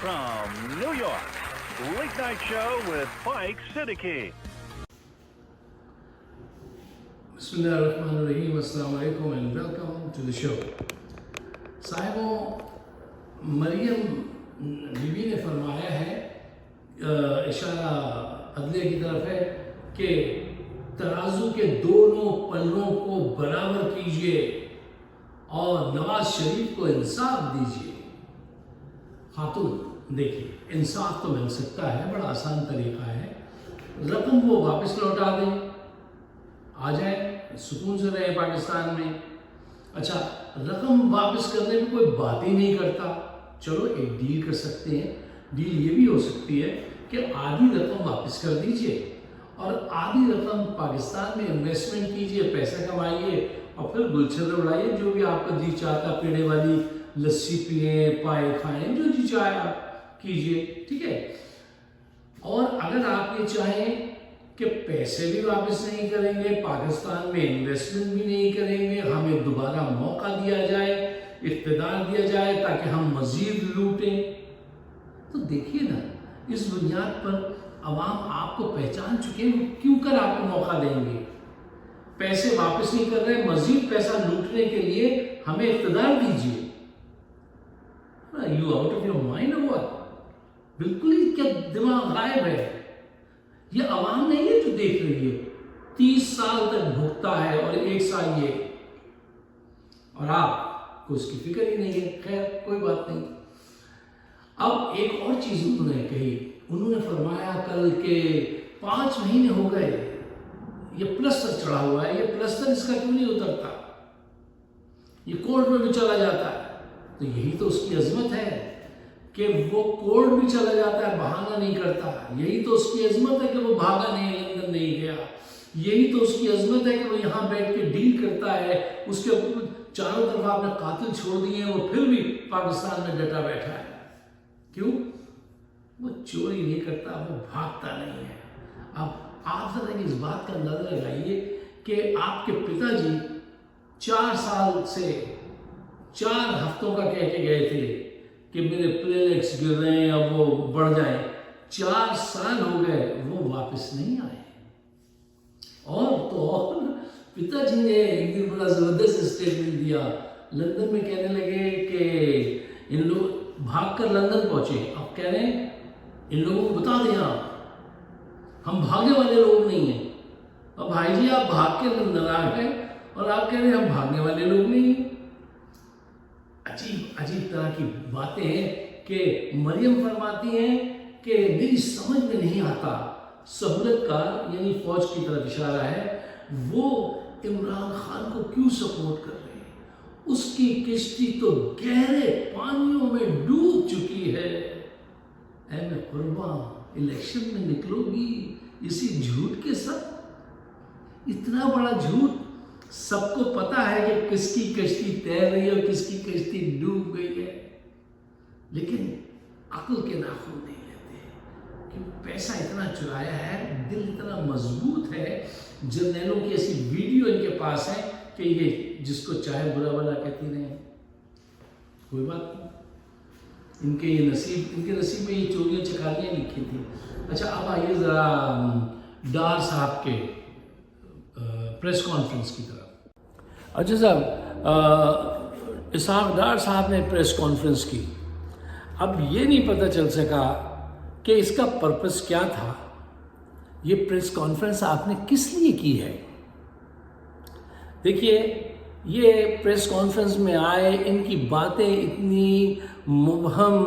from New York, Late Night Show with Mike Siddiqui. Bismillahirrahmanirrahim. Assalamu alaikum and welcome to the show. साहिबों, Maryam बीवी ने फरमाया है, इशारा अदले की तरफ है कि तराजू के दोनों पल्लों को बराबर कीजिए और नवाज शरीफ को इंसाफ दीजिए। खातून, देखिए, इंसाफ तो मिल सकता है, बड़ा आसान तरीका है। रकम वो वापस लौटा दें, आ जाए, सुकून से रहे पाकिस्तान में। अच्छा, रकम वापस करने में कोई बात ही नहीं करता, चलो एक डील कर सकते हैं। डील ये भी हो सकती है कि आधी रकम वापस कर दीजिए और आधी रकम पाकिस्तान में इन्वेस्टमेंट कीजिए, पैसा कमाइए और फिर गुलछर्रे उड़ाइए। जो भी आपका जी चाहता, पेड़े वाली लस्सी पिए, पाए खाएं, जो जी चाहे आप कीजिए, ठीक है। और अगर आप ये चाहें कि पैसे भी वापस नहीं करेंगे, पाकिस्तान में इन्वेस्टमेंट भी नहीं करेंगे, हमें दोबारा मौका दिया जाए, इख्तिदार दिया जाए ताकि हम मजीद लूटें, तो देखिए ना, इस बुनियाद पर अवाम आपको पहचान चुके हैं, क्यों कर आपको मौका देंगे। पैसे वापस नहीं कर रहे, मजीद पैसा लूटने के लिए हमें इख्तिदार दीजिए। You out of your mind हुआ, बिल्कुल ही क्या दिमाग गायब है। ये अवाम नहीं है जो देख रही है, 30 साल तक भुगता है और 1 साल ये, और आपको उसकी फिक्र ही नहीं है। खैर, कोई बात नहीं। अब एक और चीज उन्होंने कही, उन्होंने फरमाया कल के 5 महीने हो गए, ये प्लस्तर चढ़ा हुआ है, ये प्लस्तर इसका क्यों नहीं उतरता, ये कोर्ट में भी चला जाता है। तो यही तो उसकी अजमत है कि वो कोर्ट भी चला जाता है, बहाना नहीं करता। यही तो उसकी अजमत है कि वो भागा नहीं, लंदन नहीं गया। यही तो उसकी अजमत है कि वो यहाँ बैठ के डील करता है। उसके चारों तरफ आपने कातिल छोड़ दिए हैं, वो फिर भी पाकिस्तान में डटा बैठा है। क्यों? वो चोरी नहीं करता, वो भागता नहीं है। अब आप जरा इस बात का अंदाजा लगाइए कि आपके पिताजी 4 साल से 4 हफ्तों का कह के गए थे कि मेरे प्लेलेक्स गिर रहे हैं, अब वो बढ़ जाए। 4 साल हो गए, वो वापस नहीं आए। और तो और पिताजी ने एक दिन बड़ा जबरदस्त स्टेटमेंट दिया, लंदन में कहने लगे कि इन लोग भागकर लंदन पहुंचे। अब कह रहे हैं इन लोगों को बता दें आप, हम भागने वाले लोग नहीं हैं। अब भाई जी, आप भाग के लंदन आ गए और आप कह रहे हैं हम भागने वाले लोग नहीं हैं। अजीब अजीब तरह की बातें हैं कि मरियम फरमाती हैं कि मेरी समझ में नहीं आता, सहूलतकार यानी फौज की तरफ इशारा है, वो इमरान खान को क्यों सपोर्ट कर रहे हैं। उसकी किश्ती तो गहरे पानियों में डूब चुकी है। ऐ मैं कुर्बान, इलेक्शन में निकलोगी इसी झूठ के साथ। इतना बड़ा झूठ, सबको पता है कि किसकी कश्ती तैर रही है और किसकी कश्ती डूब गई है, लेकिन अक्ल के नाखून नहीं लेते कि पैसा इतना चुराया है, दिल इतना मजबूत है। जर्नैलों की ऐसी वीडियो इनके पास है कि ये जिसको चाहे बुरा भला कहती रहे, कोई बात नहीं। इनके नसीब में ये चोरियां चकारियां लिखी थी। अच्छा, अब आइए जरा डार साहब के प्रेस कॉन्फ्रेंस की तरफ। अच्छा साहब, इसहाक डार साहब ने प्रेस कॉन्फ्रेंस की। अब ये नहीं पता चल सका कि इसका पर्पस क्या था। ये प्रेस कॉन्फ्रेंस आपने किस लिए की है? देखिए, ये प्रेस कॉन्फ्रेंस में आए, इनकी बातें इतनी मुबहम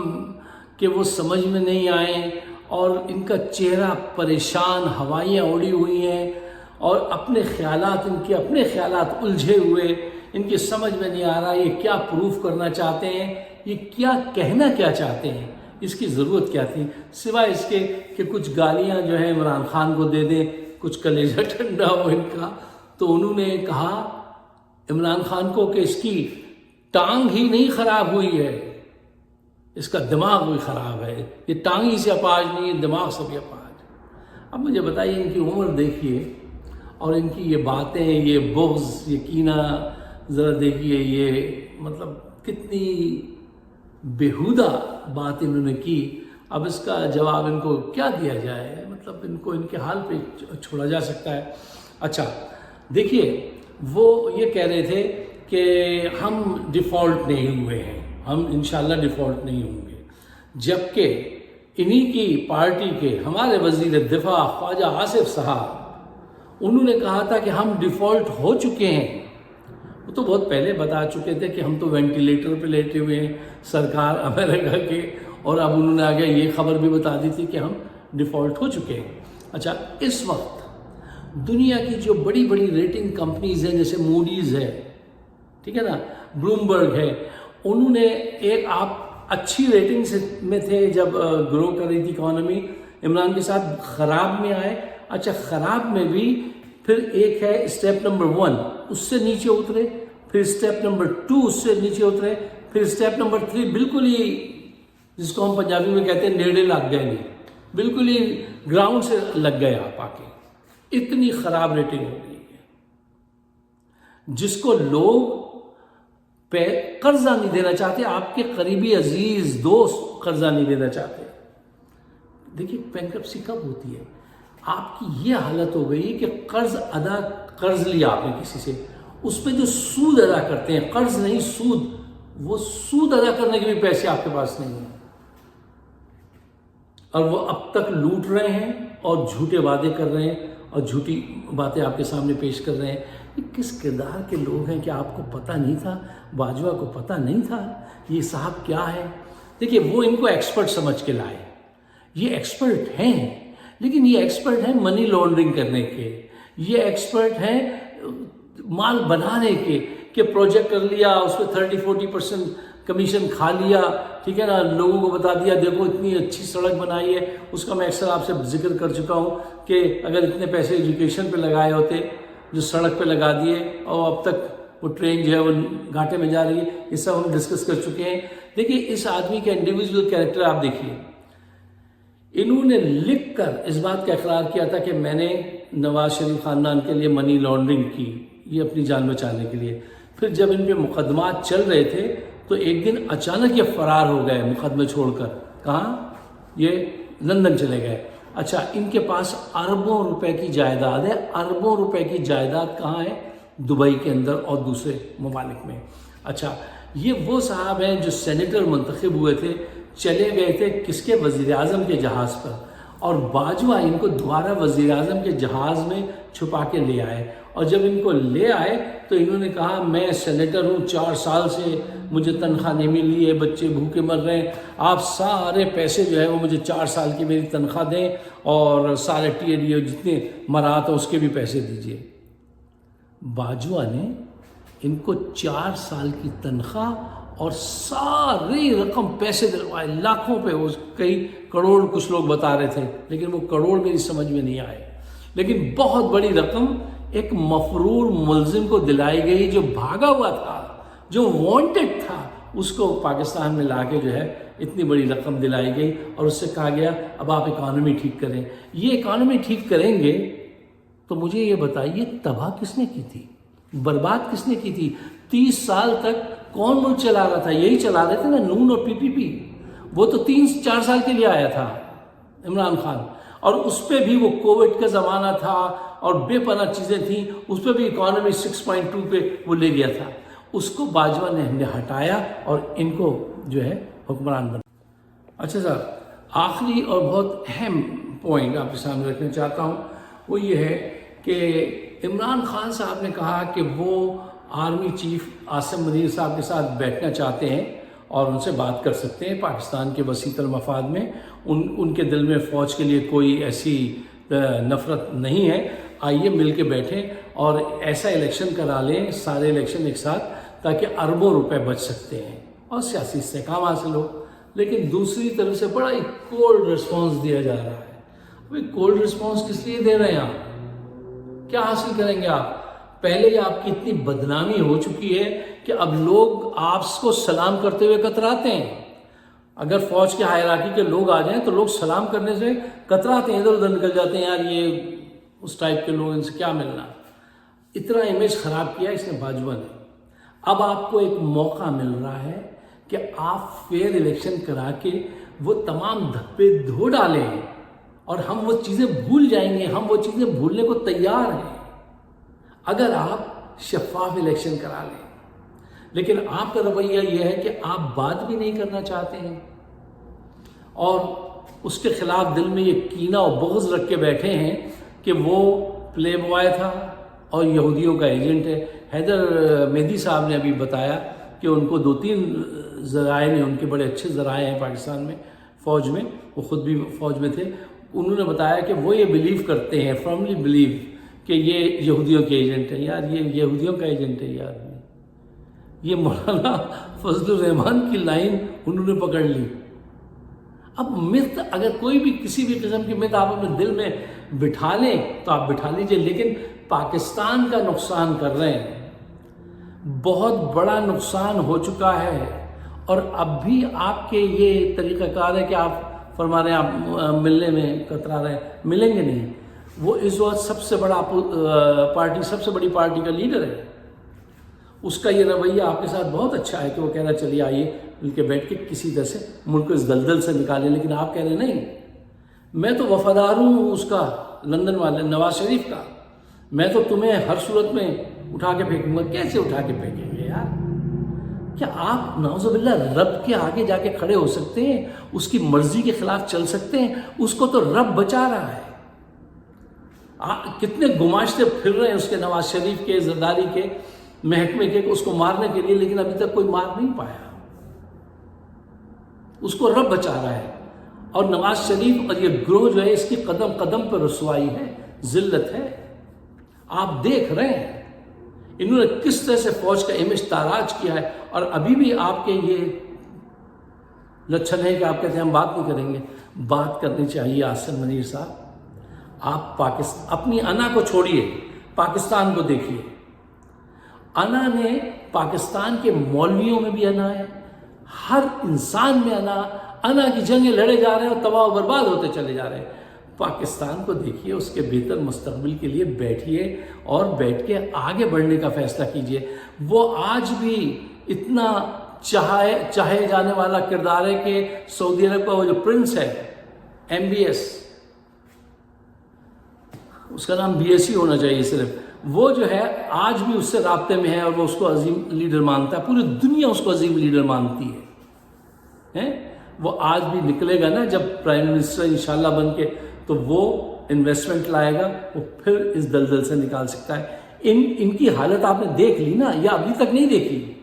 कि वो समझ में नहीं आए, और इनका चेहरा परेशान, हवाइयाँ उड़ी हुई हैं और अपने ख्यालात उलझे हुए, इनकी समझ में नहीं आ रहा ये क्या प्रूफ करना चाहते हैं, ये क्या कहना क्या चाहते हैं, इसकी ज़रूरत क्या थी, सिवाय इसके कि कुछ गालियां जो है इमरान खान को दे दें, कुछ कलेजा ठंडा हो इनका। तो उन्होंने कहा इमरान खान को कि इसकी टांग ही नहीं ख़राब हुई है, इसका दिमाग भी ख़राब है, ये टांग ही से अपाज नहीं है, दिमाग से भी अपाज। अब मुझे बताइए, इनकी उम्र देखिए और इनकी ये बातें, ये बुग़्ज़, ये कीना ज़रा देखिए, ये मतलब कितनी बेहुदा बात इन्होंने की। अब इसका जवाब इनको क्या दिया जाए, मतलब इनको इनके हाल पे छोड़ा जा सकता है। अच्छा देखिए, वो ये कह रहे थे कि हम डिफ़ॉल्ट नहीं हुए हैं, हम इंशाल्लाह डिफ़ॉल्ट नहीं होंगे, जबकि इन्हीं की पार्टी के हमारे वज़ीर दिफा ख्वाजा आसिफ साहब, उन्होंने कहा था कि हम डिफ़ॉल्ट हो चुके हैं। वो तो बहुत पहले बता चुके थे कि हम तो वेंटिलेटर पे लेटे हुए हैं सरकार अमेरिका के, और अब उन्होंने आगे ये खबर भी बता दी थी कि हम डिफ़ॉल्ट हो चुके हैं। अच्छा, इस वक्त दुनिया की जो बड़ी बड़ी रेटिंग कंपनीज हैं, जैसे मूडीज़ है, ठीक है ना, ब्लूमबर्ग है, उन्होंने एक, आप अच्छी रेटिंग से में थे जब ग्रो कर रही थी इकॉनमी इमरान के साथ, ख़राब में आए। अच्छा, ख़राब में भी फिर एक है स्टेप नंबर 1, उससे नीचे उतरे, फिर स्टेप नंबर 2 उससे नीचे उतरे, फिर स्टेप नंबर 3 बिल्कुल ही, जिसको हम पंजाबी में कहते हैं नेड़े लग गए, नहीं बिल्कुल ही ग्राउंड से लग गए आप आके, इतनी खराब रेटिंग हो गई है। जिसको लोग पे कर्जा नहीं देना चाहते, आपके करीबी अजीज दोस्त कर्जा नहीं देना चाहते। देखिए बैंक्रप्सी कब होती है, आपकी ये हालत हो गई कि कर्ज लिया आपने किसी से, उस पर जो सूद अदा करते हैं, कर्ज नहीं सूद, वो सूद अदा करने के भी पैसे आपके पास नहीं है, और वो अब तक लूट रहे हैं और झूठे वादे कर रहे हैं और झूठी बातें आपके सामने पेश कर रहे हैं। ये किस किरदार के लोग हैं कि आपको पता नहीं था, बाजवा को पता नहीं था ये साहब क्या है। देखिए, वो इनको एक्सपर्ट समझ के लाए, ये एक्सपर्ट हैं, लेकिन ये एक्सपर्ट हैं मनी लॉन्ड्रिंग करने के, ये एक्सपर्ट हैं माल बनाने के प्रोजेक्ट कर लिया, उस पर 30-40% कमीशन खा लिया, ठीक है ना, लोगों को बता दिया देखो इतनी अच्छी सड़क बनाई है, उसका मैं अक्सर आपसे जिक्र कर चुका हूँ कि अगर इतने पैसे एजुकेशन पे लगाए होते जो सड़क पे लगा दिए, और अब तक वो ट्रेन जो है वो घाटे में जा रही है, ये सब हम डिस्कस कर चुके हैं। देखिए, इस आदमी का इंडिविजुअल कैरेक्टर आप देखिए, इन्होंने लिख कर इस बात का इकरार किया था कि मैंने नवाज शरीफ खानदान के लिए मनी लॉन्ड्रिंग की, ये अपनी जान बचाने के लिए। फिर जब इन पे मुकदमात चल रहे थे तो एक दिन अचानक ये फरार हो गए मुकदमे छोड़कर, कहाँ, ये लंदन चले गए। अच्छा, इनके पास अरबों रुपए की जायदाद है, अरबों रुपए की जायदाद कहाँ है, दुबई के अंदर और दूसरे ममालिक में। अच्छा, ये वो साहब हैं जो सेनेटर मुंतखब हुए थे, चले गए थे किसके, वज़ीर आज़म के जहाज़ पर, और बाजवा इनको दोबारा वज़ीर आज़म के जहाज़ में छुपा के ले आए। और जब इनको ले आए तो इन्होंने कहा मैं सेनेटर हूँ, 4 साल से मुझे तनख्वाह नहीं मिली है, बच्चे भूखे मर रहे हैं, आप सारे पैसे जो है वो मुझे 4 साल की मेरी तनख्वाह दें, और सारे टीएडीए जितने मराहत हैं उसके भी पैसे दीजिए। बाजवा ने इनको 4 साल की तनख्वाह और सारी रकम पैसे दिलवाए, लाखों पे, वो कई करोड़ कुछ लोग बता रहे थे, लेकिन वो करोड़ मेरी समझ में नहीं आए, लेकिन बहुत बड़ी रकम एक मफरूर मुलजिम को दिलाई गई जो भागा हुआ था, जो वांटेड था, उसको पाकिस्तान में लाके जो है इतनी बड़ी रकम दिलाई गई, और उससे कहा गया अब आप इकॉनमी ठीक करें। ये इकॉनमी ठीक करेंगे तो मुझे ये बताइए तबाह किसने की थी, बर्बाद किसने की थी? 30 साल तक कौन मुल्क चला रहा था? यही चला रहे थे ना, नून और पीपीपी। वो तो 3-4 साल के लिए आया था इमरान खान, और उस पर भी वो कोविड का ज़माना था और बेपनाह चीज़ें थी, उस पर भी इकॉनमी 6.2 पे वो ले गया था। उसको बाजवा ने हटाया और इनको जो है हुक्मरान बना। अच्छा सर, आखिरी और बहुत अहम पॉइंट आपके सामने रखना चाहता हूँ, वो ये है कि इमरान खान साहब ने कहा कि वो आर्मी चीफ आसिम मुनीर साहब के साथ बैठना चाहते हैं और उनसे बात कर सकते हैं पाकिस्तान के वसीतर मफाद में। उनके दिल में फ़ौज के लिए कोई ऐसी नफ़रत नहीं है, आइए मिल के बैठें और ऐसा इलेक्शन करा लें, सारे इलेक्शन एक साथ, ताकि अरबों रुपए बच सकते हैं और सियासी इस्तेहकाम हासिल हो। लेकिन दूसरी तरफ से बड़ा ही कोल्ड रिस्पॉन्स दिया जा रहा है। भाई कोल्ड रिस्पॉन्स किस लिए दे रहे हैं आप? क्या हासिल करेंगे आप? पहले ही आपकी इतनी बदनामी हो चुकी है कि अब लोग आपको सलाम करते हुए कतराते हैं। अगर फौज के हायरार्की के लोग आ जाएं तो लोग सलाम करने से कतराते हैं, इधर उधर निकल जाते हैं, यार ये उस टाइप के लोग, इनसे क्या मिलना। इतना इमेज खराब किया इसने बाजवा ने। अब आपको एक मौका मिल रहा है کہ آپ فیئر الیکشن کرا کے وہ تمام دھبے دھو ڈالیں اور ہم وہ چیزیں بھول جائیں گے. ہم وہ چیزیں بھولنے کو تیار ہیں اگر آپ شفاف الیکشن کرا لیں. لیکن آپ کا رویہ یہ ہے کہ آپ بات بھی نہیں کرنا چاہتے ہیں اور اس کے خلاف دل میں یہ کینہ اور بغض رکھ کے بیٹھے ہیں کہ وہ پلے بوائے تھا اور یہودیوں کا ایجنٹ ہے. حیدر مہدی صاحب نے ابھی بتایا کہ ان کو 2-3 ذرائع نے، ان کے بڑے اچھے ذرائع ہیں پاکستان میں فوج میں، وہ خود بھی فوج میں تھے. انہوں نے بتایا کہ وہ یہ بلیو کرتے ہیں، فرملی بلیو، کہ یہ یہودیوں کے ایجنٹ ہیں. یار یہ یہودیوں کا ایجنٹ ہے یار، یہ مولانا فضل الرحمان کی لائن انہوں نے پکڑ لی. اب مت اگر کوئی بھی کسی بھی قسم کی مت آپ اپنے دل میں بٹھا لیں تو آپ بٹھا لیجئے، لیکن پاکستان کا نقصان کر رہے ہیں. بہت بڑا نقصان ہو چکا ہے اور اب بھی آپ کے یہ طریقہ کار ہے کہ آپ فرما رہے ہیں آپ ملنے میں کترا رہے ہیں. ملیں گے نہیں. وہ اس وقت سب سے بڑا پارٹی، سب سے بڑی پارٹی کا لیڈر ہے. اس کا یہ رویہ آپ کے ساتھ بہت اچھا ہے کہ وہ کہہ رہا چلیے آئیے مل کے بیٹھ کے کسی طرح سے ملک کو اس دلدل سے نکالیں. لیکن آپ کہہ رہے نہیں، میں تو وفادار ہوں اس کا، لندن والے نواز شریف کا. میں تو تمہیں ہر صورت میں اٹھا کے پھینکوں گا. کیسے اٹھا کے پھینکیں گے یار؟ کیا آپ نعوذ باللہ رب کے آگے جا کے کھڑے ہو سکتے ہیں؟ اس کی مرضی کے خلاف چل سکتے ہیں؟ اس کو تو رب بچا رہا ہے. کتنے گماشتے پھر رہے ہیں اس کے نواز شریف کے، زرداری کے، محکمے کے، اس کو مارنے کے لیے، لیکن ابھی تک کوئی مار نہیں پایا. اس کو رب بچا رہا ہے. اور نواز شریف اور یہ گروہ جو ہے اس کی قدم قدم پر رسوائی ہے، ذلت ہے. آپ دیکھ رہے ہیں انہوں نے کس طرح سے فوج کا امیج تاراج کیا ہے. اور ابھی بھی آپ کے یہ لچھن ہے کہ آپ کہتے ہیں ہم بات نہیں کریں گے. بات کرنی چاہیے آصم منیر صاحب. آپ اپنی انا کو چھوڑیے، پاکستان کو دیکھیے. انا نے پاکستان کے مولویوں میں بھی انا ہے، ہر انسان میں انا کی جنگیں لڑے جا رہے ہیں اور تباہ و برباد ہوتے چلے جا رہے ہیں. پاکستان کو دیکھیے، اس کے بہتر مستقبل کے لیے بیٹھیے اور بیٹھ کے آگے بڑھنے کا فیصلہ کیجیے. وہ آج بھی اتنا چاہے جانے والا کردار ہے کہ سعودی عرب کا وہ جو پرنس ہے MBS، اس کا نام BSC ہونا چاہیے صرف، وہ جو ہے آج بھی اس سے رابطے میں ہے اور وہ اس کو عظیم لیڈر مانتا ہے. پوری دنیا اس کو عظیم لیڈر مانتی ہے. وہ آج بھی نکلے گا نا جب پرائم منسٹر انشاءاللہ بن کے، تو وہ انویسٹمنٹ لائے گا، وہ پھر اس دلدل سے نکال سکتا ہے. ان کی حالت آپ نے دیکھ لی نا، یا ابھی تک نہیں دیکھی؟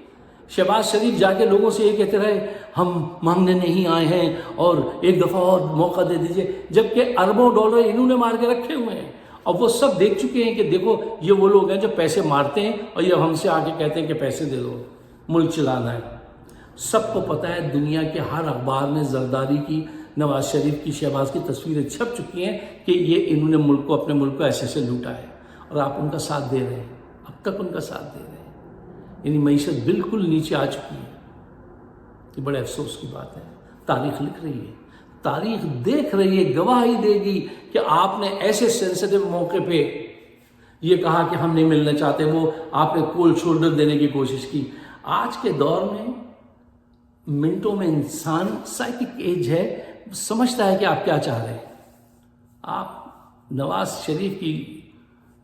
شہباز شریف جا کے لوگوں سے یہ کہتے رہے ہم مانگنے نہیں آئے ہیں اور ایک دفعہ اور موقع دے دیجئے، جبکہ اربوں ڈالر انہوں نے مار کے رکھے ہوئے ہیں. اور وہ سب دیکھ چکے ہیں کہ دیکھو یہ وہ لوگ ہیں جو پیسے مارتے ہیں اور یہ ہم سے آ کے کہتے ہیں کہ پیسے دے دو، ملک چلانا ہے. سب کو پتہ ہے، دنیا کے ہر اخبار نے زرداری کی، نواز شریف کی، شہباز کی تصویریں چھپ چکی ہیں کہ یہ انہوں نے ملک کو، اپنے ملک کو ایسے لوٹا ہے اور آپ ان کا ساتھ دے رہے ہیں. اب تک ان کا ساتھ دے رہے ہیں. یعنی معیشت بالکل نیچے آ چکی ہے. یہ بڑے افسوس کی بات ہے. تاریخ لکھ رہی ہے، تاریخ دیکھ رہی ہے، گواہی دے گی کہ آپ نے ایسے سینسٹیو موقع پہ یہ کہا کہ ہم نہیں ملنا چاہتے. وہ آپ نے کولڈ شولڈر دینے کی کوشش کی. آج کے دور میں منٹوں میں انسان سائیکک ایج ہے، سمجھتا ہے کہ آپ کیا چاہ رہے ہیں. آپ نواز شریف کی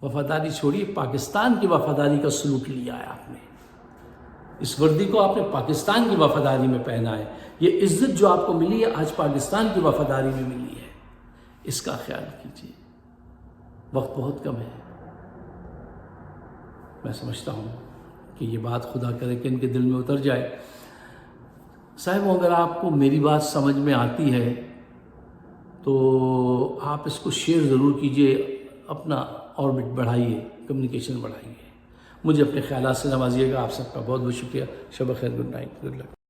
وفاداری چھوڑیے، پاکستان کی وفاداری کا سلوک لیا ہے آپ نے. اس وردی کو آپ نے پاکستان کی وفاداری میں پہنا ہے. یہ عزت جو آپ کو ملی ہے آج پاکستان کی وفاداری میں ملی ہے. اس کا خیال کیجیے. وقت بہت کم ہے. میں سمجھتا ہوں کہ یہ بات خدا کرے کہ ان کے دل میں اتر جائے. صاحب اگر آپ کو میری بات سمجھ میں آتی ہے تو آپ اس کو شیئر ضرور کیجیے، اپنا آربٹ بڑھائیے، کمیونیکیشن بڑھائیے. مجھے اپنے خیالات سے نوازیے گا. آپ سب کا بہت بہت شکریہ. شب خیر، گڈ نائٹ، گڈ لک.